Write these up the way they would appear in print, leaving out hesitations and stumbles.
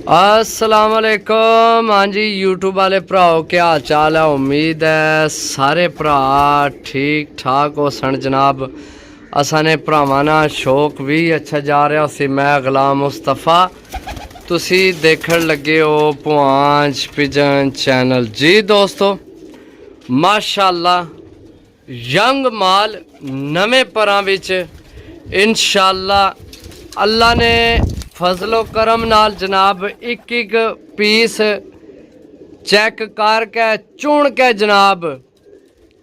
अस्सलाम वालेकुम। हाँ जी यूट्यूब वाले भराओ क्या हाल चाल है। उम्मीद है सारे भरा ठीक ठाक हो सन जनाब। असा ने भरावां ना शौक भी अच्छा जा रहा सी। मैं गुलाम मुस्तफा तुसी देखण लगे हो पुआंच पिजन चैनल जी। दोस्तों माशाअल्लाह यंग माल नवे परां विच इंशाअल्लाह अल्लाह ने फजलो करम नाल जनाब एक एक पीस चेक करके चुन के जनाब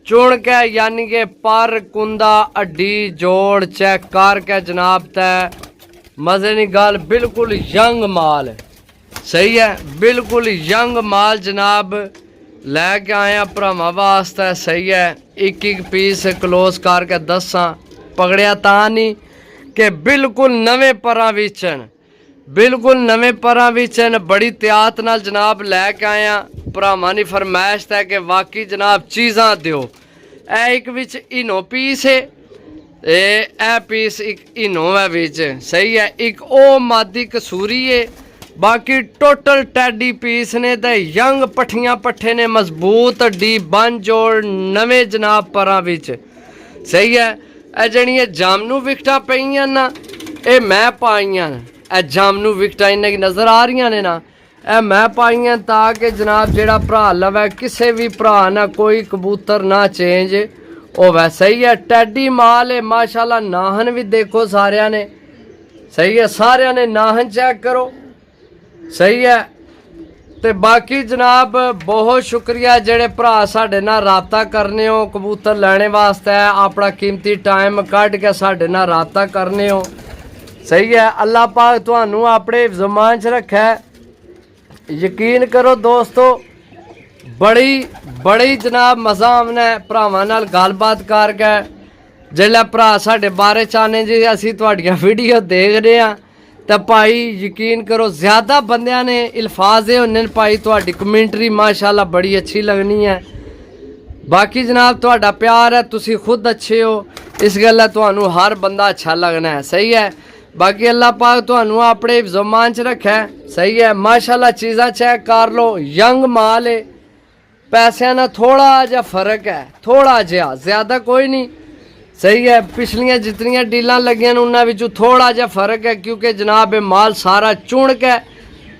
चुन के यानी कि पर कुंदा हड्डी जोड़ चेक करके जनाब तय मजे की गल बिल्कुल यंग माल सही है। बिल्कुल यंग माल जनाब लैके आया भरावां वास्ते सही है। एक एक पीस क्लोज करके दसा पकड़िया ता नहीं कि बिल्कुल नवे परां विचन बिल्कुल नवे परां विचन बड़ी त्यात नाल जनाब लैके आया। भरावां दी फरमाइश है कि वाकई जनाब चीज़ां दिओ। ए एक विच इनो पीस है ए पीस एक इनो है विच सही है। एक ओ मादी कसूरी है बाकी टोटल टैडी पीस ने ते यंग पट्ठियां पट्ठे ने मजबूत हड्डी बन जोड़ नवे जनाब परां विच सही है। ए जड़ियां जामनू विकटा पईयां ना ए मैं पाईयां ए जामनू विकटा इन्हें की नज़र आ रही ने ना ए मैं पाईयां ताकि जनाब जेड़ा भरा लवे किसी भी भरा ना कोई कबूतर ना चेंज होवे सही है। टैडी माल है माशाल्लाह। नाहन भी देखो सारिया ने सही है। सारिया ने नाहन चेक करो सही है। ते बाकी जनाब बहुत शुक्रिया जेड़े भरा साडे नाल राबता करने हो कबूतर लैने वास्ते अपना कीमती टाइम कढ़ के साडे नाल राबता करने हो सही है। अल्लाह पाक तुहानू अपने ज़मान च रखे। यकीन करो दोस्तों बड़ी जनाब मज़ा आना है भरावां नाल गलबात करके। जिसलै भरा साडे बारे चाहने जी असीं तुहाडियां वीडियो देख रहे हैं तो भाई यकीन करो ज़्यादा बंदियां ने अल्फाज होने भाई तुहाडी कमेंटरी माशाल्लाह बड़ी अच्छी लगनी है। बाकी जनाब तुहाडा प्यार है तुसी खुद अच्छे हो इस गल्ला तुहानू हर बंदा अच्छा लगना है सही है। बाकी अल्लाह पाक तुहानू अपने ज़मान च रखे सही है। माशाल्लाह चीज़ां चेक कर लो यंग माल है। पैसों ना थोड़ा जा फर्क है थोड़ा जहा ज़्यादा कोई नहीं सही है। पिछलियां जितनियां डीलां लगियां उन्हां विचों थोड़ा जा फर्क है क्योंकि जनाब ये माल सारा चुन के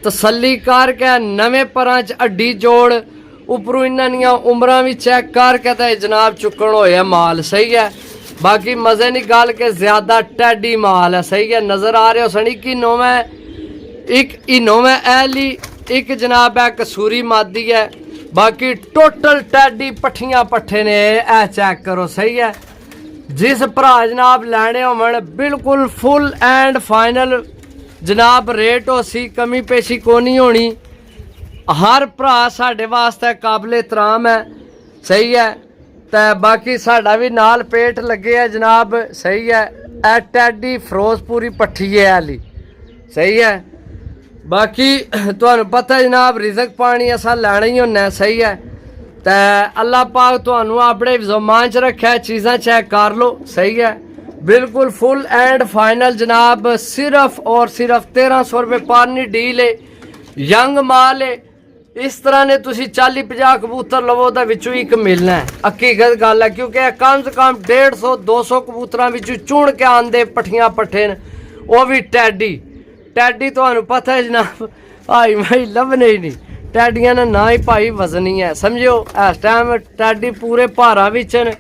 तसल्ली करके नवे परां च हड्डी जोड़ उपरों इन्हां दियां उमरां भी चेक करके तो जनाब चुकन होया माल सही है। बाकी मज़े की गल के ज़्यादा टैडी माल है सही है। नज़र आ रहे हो सन एक इनोवे एली एक जनाब है कसूरी मादी है। बाकी टोटल टैडी पट्ठियां पट्ठे ने ए चेक करो सही है। जिस भरा जनाब लैने होवन बिल्कुल फुल एंड फाइनल जनाब रेट हो सी कमी पेशी को नहीं होनी। हर भरा साढ़े वास्ते काबिल एहतराम है सही है। तो बाकी साड़ा भी नाल पेट लगे है जनाब सही है। ए टैडी फिरोजपुरी पट्ठी है आली सही है। बाकी तुहानू पता है जनाब रिजक पानी असा लैना ही होना सही है। तो अल्लाह पाक तुहानू अपने ज़मान च रखे चीज़ां चेक कर लो सही है। बिल्कुल फुल एंड फाइनल जनाब सिर्फ और सिर्फ 1300 रुपये पानी डील है। यंग माल है इस तरह ने तुसी 40-50 कबूतर लवो तो विचों एक मिलना है हकीकत गल है क्योंकि कम से कम 150-200 कबूतर विचों चुन के आंदे पट्ठियां पट्ठे न वो भी टैडी तुहानू पता है जनाब भाई भाई लभने ही नहीं। टैडियां ने ना ही भाई वजनी है समझो इस टाइम टैडी पूरे भारा विच न।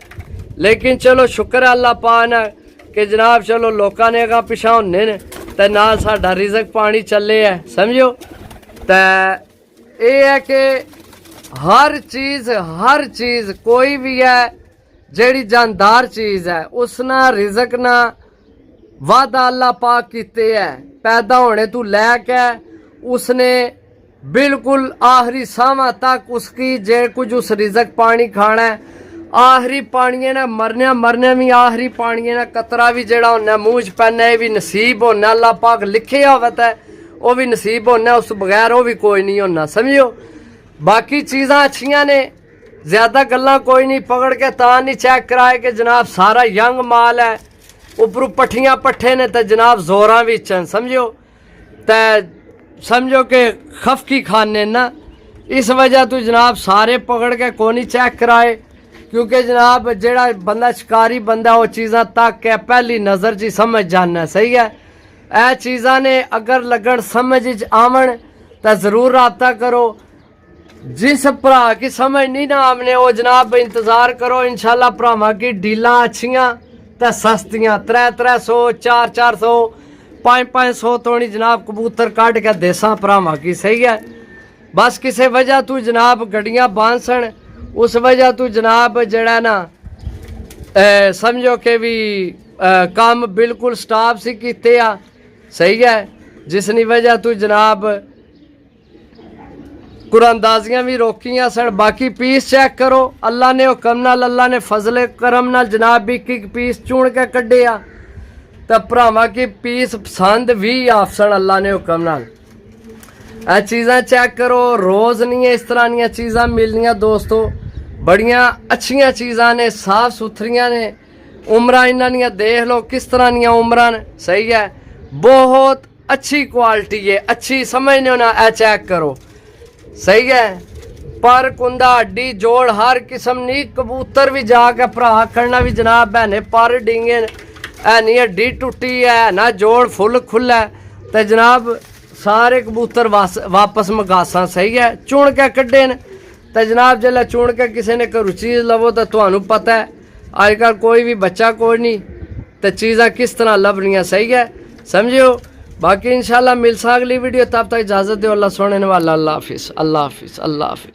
लेकिन चलो शुक्र है अल्लाह पाक ने कि जनाब चलो लोगों ने अगर पिछा होने न ते नाल साडा रिजक पानी चले है समझो। तो ये है कि हर चीज़ कोई भी है जेड़ी जानदार चीज़ है उसना रिजक ना वादा अल्लाह पाक कीते है। पैदा होने तू लैके उसने बिल्कुल आखिरी सावा तक उसकी जे कुछ उस रिजक पानी खाना है। आखिरी पानी ने मरने भी आखिरी पानी ने कतरा भी जेड़ा होना मुँह च पैना ये भी नसीब होना अल्लाह पाक लिखे होवे तो वो भी नसीब होना उस बगैर वो भी कोई नहीं होना समझो। बाकी चीज़ां अच्छियां ने ज़्यादा गल्लां कोई नहीं पकड़ के ता नहीं चेक कराए कि जनाब सारा यंग माल है उपरों पट्ठियां पट्ठे ने तो जनाब जोरां विच समझो। तो समझो कि खफकी खाने ना, इस वजह तो जनाब सारे पकड़ के कोनी चेक कराए, क्योंकि जनाब जेड़ा बंदा शिकारी बंदा वो चीज़ां तक के पहली नज़र च समझ जाना। सही है, ए चीज़ां ने अगर लगन समझ च आवन तो ज़रूर रब्ता करो। जिस भरा की समझ नहीं ना आमने वो जनाब इंतज़ार करो, इंशाल्लाह भरावां की डीलां अच्छियां तो सस्तियां 300 400 500 तोड़ी जनाब कबूतर काट के देसा भरावां की। सही है, बस किसी वजह तू जनाब गड्डियां बांध सन, उस वजह तू जनाब जड़ा ना समझो कि भी काम बिल्कुल स्टाफ से कीते आ। सही है, जिसनी वजह तू जनाब कुरानदाजियां भी रोकियां सन। बाकी पीस चेक करो, अल्लाह ने हुक्म नाल, अल्लाह ने फजले करम नाल जनाब भी एक पीस चुन के कड्डे आ, तो भरावां की पीस पसंद भी आफसन अल्लाह ने हुक्म नाल। ਇਹ चीज़ां चेक करो, रोज़ नहीं है इस तरह ਦੀਆਂ चीज़ां मिलनियां दोस्तों, बड़ियां अच्छियां चीज़ां ने, साफ सुथरियां ने। उमरां इन्हां दियां देख लो किस तरह दियां उमरां ने। सही है, बहुत अच्छी क्वालिटी है, अच्छी समझने हो ना, ए चेक करो। सही है, पर कुंदा हड्डी जोड़ हर किस्म नहीं, कबूतर भी जाके भरा करना भी जनाब भैने पर डिंगे है नहीं, हड्डी टुटी है ना जोड़ फुल खुला है, तो जनाब सारे कबूतर वापस मगासा। सही है, चुन के कड्डे न, तो जनाब जिसलै चुन के किसी ने घरों चीज़ लवो तो तुहानू पता है अजकल कोई भी बच्चा कोई नहीं, तो चीज़ां किस तरह लभनियां। सही है, समझियो। बाकी इंशाल्लाह मिलसा अगली वीडियो, तब तक इजाज़त दो। अल्लाह सोने वाला, अल्लाह हाफिज़, अल्लाह हाफिज़, अल्लाह हाफिज़।